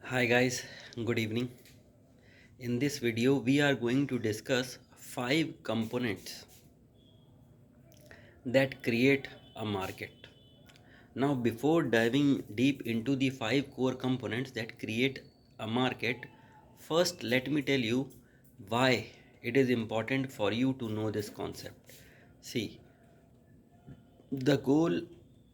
Hi guys, good evening. In this video, we are going to discuss 5 components that create a market. Now, before diving deep into the 5 core components that create a market, first let me tell you why it is important for you to know this concept. See, the goal,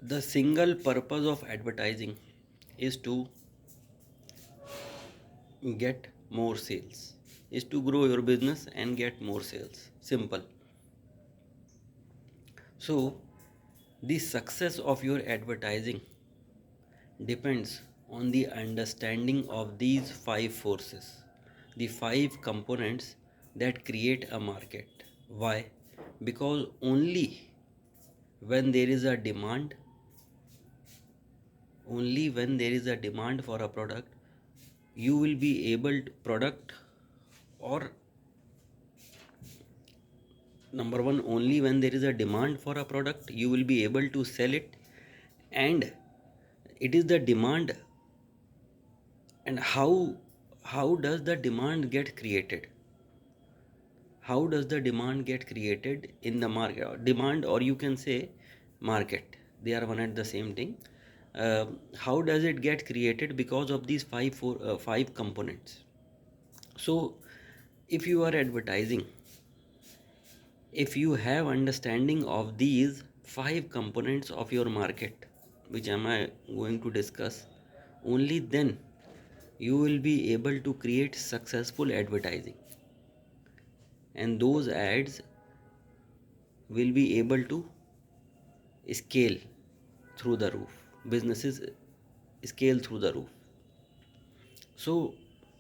the single purpose of advertising is to get more sales, is to grow your business and get more sales. Simple. So the success of your advertising depends on the understanding of these 5 forces, the 5 components that create a market. Why? Because only when there is a demand, only when there is a demand for a product, you will be able to product or number one, only when there is a demand for a product you will be able to sell it. And it is the demand. And how does the demand get created? How does the demand get created in the market? Demand, or you can say market, they are one and the same thing. How does it get created? Because of these 5 components. So if you are advertising, if you have understanding of these 5 components of your market, which am I going to discuss, only then you will be able to create successful advertising, and those ads will be able to scale through the roof. Businesses scale through the roof. So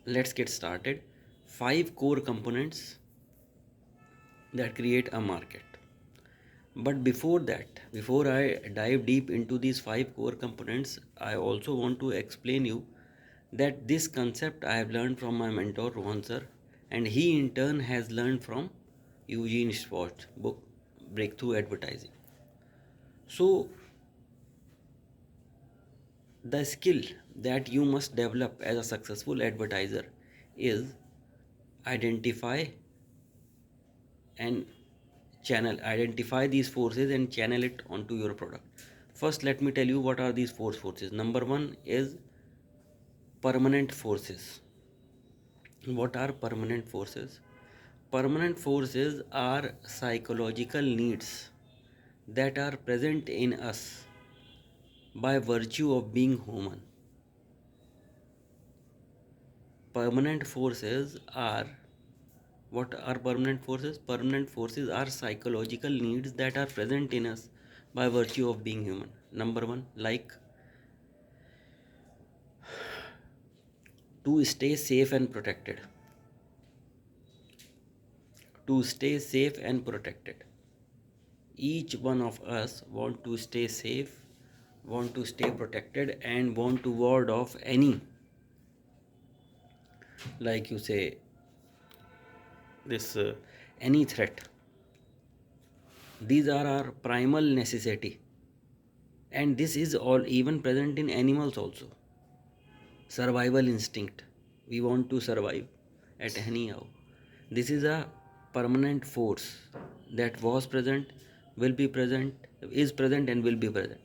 let's get started. 5 core components that create a market. But before that, before I dive deep into these 5 core components, I also want to explain you that this concept I have learned from my mentor Rohan sir, and he in turn has learned from Eugene Schwartz book Breakthrough Advertising. So the skill that you must develop as a successful advertiser is identify and identify these forces and channel it onto your product. First, let me tell you what are these forces. Number one is permanent forces. What are permanent forces? Permanent forces are psychological needs that are present in us by virtue of being human. Permanent forces are What are permanent forces? Permanent forces are psychological needs that are present in us by virtue of being human. Number one, like to stay safe and protected. To stay safe and protected. Each one of us want to stay safe, want to stay protected, and want to ward off any, like you say, this any threat. These are our primal necessity, and this is all even present in animals also. Survival instinct, we want to survive at anyhow. This is a permanent force that was present, will be present, is present, and will be present.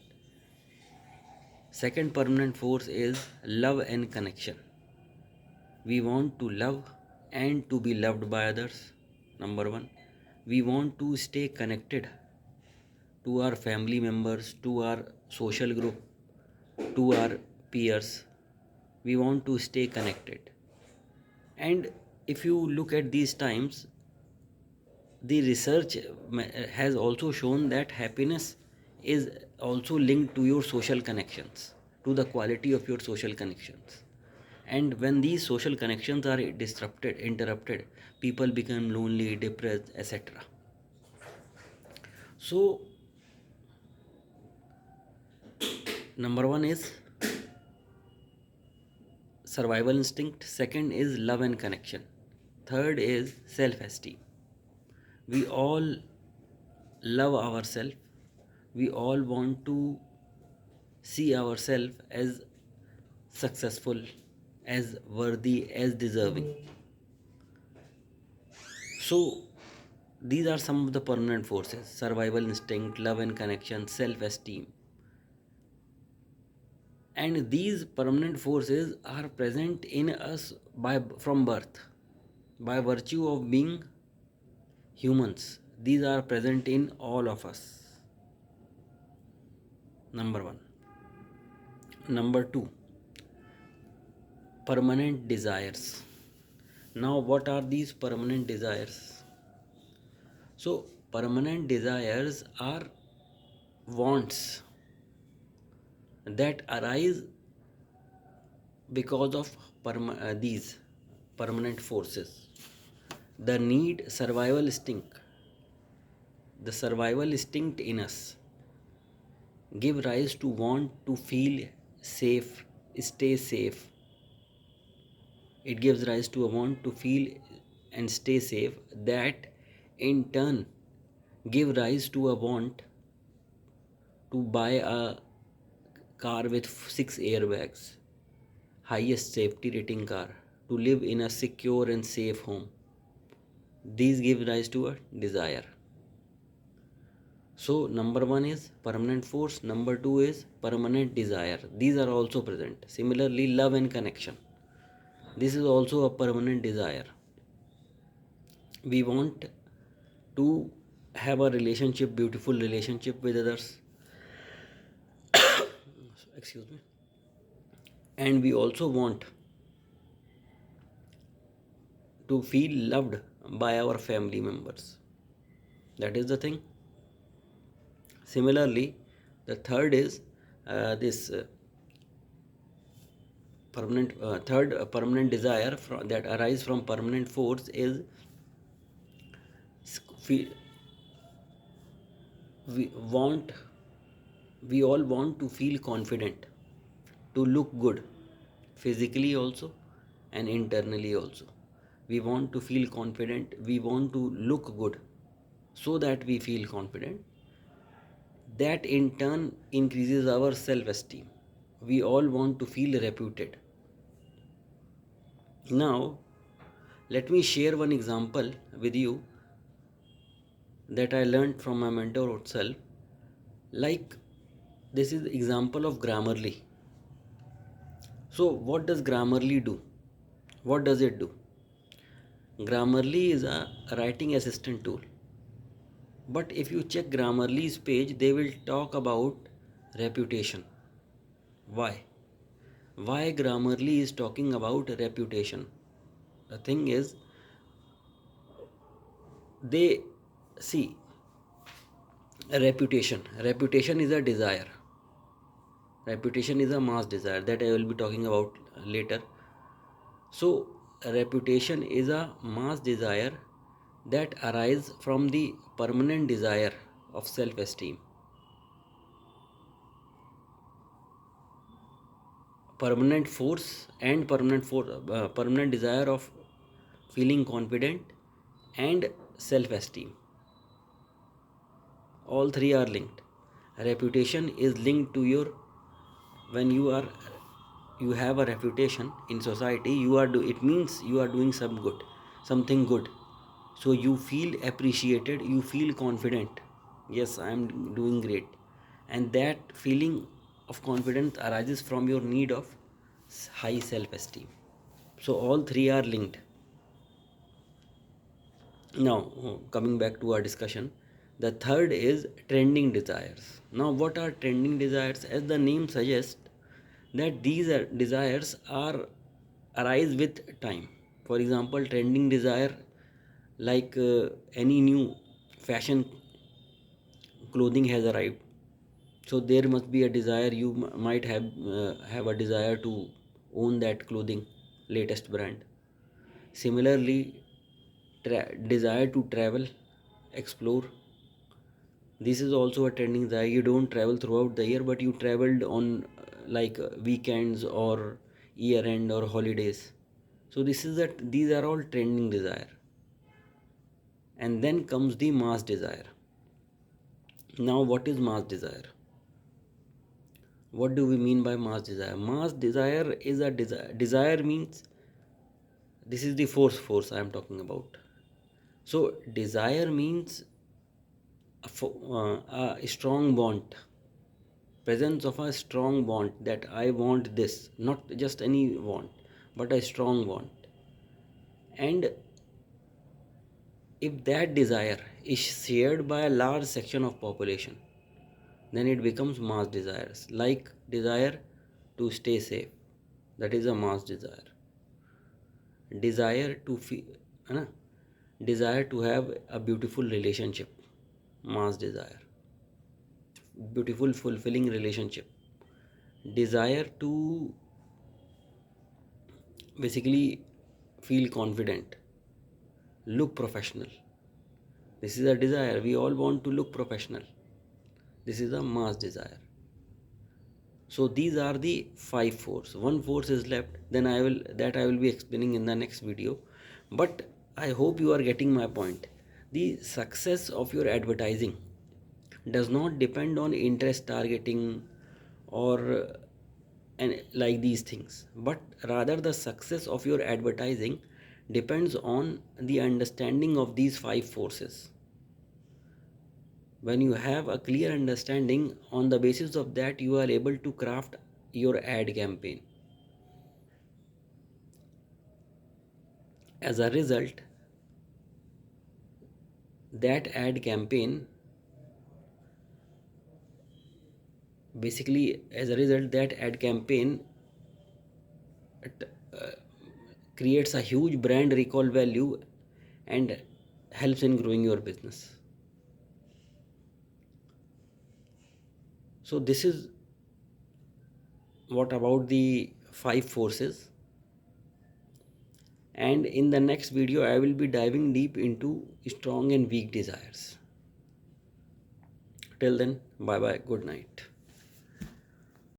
Second permanent force is love and connection. We want to love and to be loved by others. Number one, we want to stay connected to our family members, to our social group, to our peers. We want to stay connected. And if you look at these times, the research has also shown that happiness is also linked to your social connections, to the quality of your social connections. And when these social connections are disrupted, interrupted, people become lonely, depressed, etc. So number one is survival instinct, second is love and connection, third is self esteem. We all love ourselves, we all want to see ourselves as successful, as worthy, as deserving. So, these are some of the permanent forces: survival instinct, love and connection, self esteem. And these permanent forces are present in us from birth, by virtue of being humans. These are present in all of us. Number one. Number two, permanent desires. Now, what are these permanent desires? So, permanent desires are wants that arise because of these permanent forces. The need, survival instinct, the survival instinct in us give rise to want to feel safe, stay safe. It gives rise to a want to feel and stay safe, that in turn give rise to a want to buy a car with 6 airbags, highest safety rating car, to live in a secure and safe home. These give rise to a desire. So, number one is permanent force, number two is permanent desire. These are also present. Similarly, love and connection. This is also a permanent desire. We want to have a relationship, beautiful relationship with others. Excuse me. And we also want to feel loved by our family members. That is the thing. Similarly, the third is this permanent third permanent desire that arise from permanent force is we, we want we all want to feel confident, to look good physically also and internally also. We want to feel confident, we want to look good, so that we feel confident. That in turn increases our self esteem. We all want to feel reputed. Now, let me share one example with you that I learned from my mentor itself. Like, this is example of Grammarly. So, what does Grammarly do? What does it do? Grammarly is a writing assistant tool. But if you check Grammarly's page, they will talk about reputation. Why? Why Grammarly is talking about reputation? The thing is, they see reputation is a desire. Reputation is a mass desire that I will be talking about later. So reputation is a mass desire that arises from the permanent desire of self esteem, permanent force and permanent desire of feeling confident and self esteem. All three are linked. Reputation is linked to your, when you have a reputation in society, it means you are doing something good. So you feel appreciated, you feel confident. Yes, I am doing great. And that feeling of confidence arises from your need of high self esteem. So all three are linked. Now, coming back to our discussion, the third is trending desires. Now, what are trending desires? As the name suggests, that these desires are arise with time. For example, trending desire, like any new fashion clothing has arrived, so there must be a desire. You might have a desire to own that clothing, latest brand. Similarly, desire to travel, explore. This is also a trending desire. You don't travel throughout the year, but you traveled on weekends or year end or holidays. So these are all trending desire. And then comes the mass desire. Now, what is mass desire? What do we mean by mass desire? Mass desire is a desire means, this is the force I am talking about. So desire means a strong bond, presence of a strong bond, that I want this, not just any want, but a strong want. And if that desire is shared by a large section of population, then it becomes mass desires. Like desire to stay safe, that is a mass desire. Desire to feel, है desire to have a beautiful relationship, mass desire. Beautiful fulfilling relationship. Desire to basically feel confident, look professional, this is a desire. We all want to look professional, this is a mass desire. So these are the five force. One force is left, then I will be explaining in the next video. But I hope you are getting my point. The success of your advertising does not depend on interest targeting or and like these things, but rather the success of your advertising depends on the understanding of these five forces. When you have a clear understanding, on the basis of that you are able to craft your ad campaign. As a result, that ad campaign as a result that ad campaign uh, creates a huge brand recall value and helps in growing your business. So this is what about the five forces. And in the next video I will be diving deep into strong and weak desires. Till then, bye bye, good night.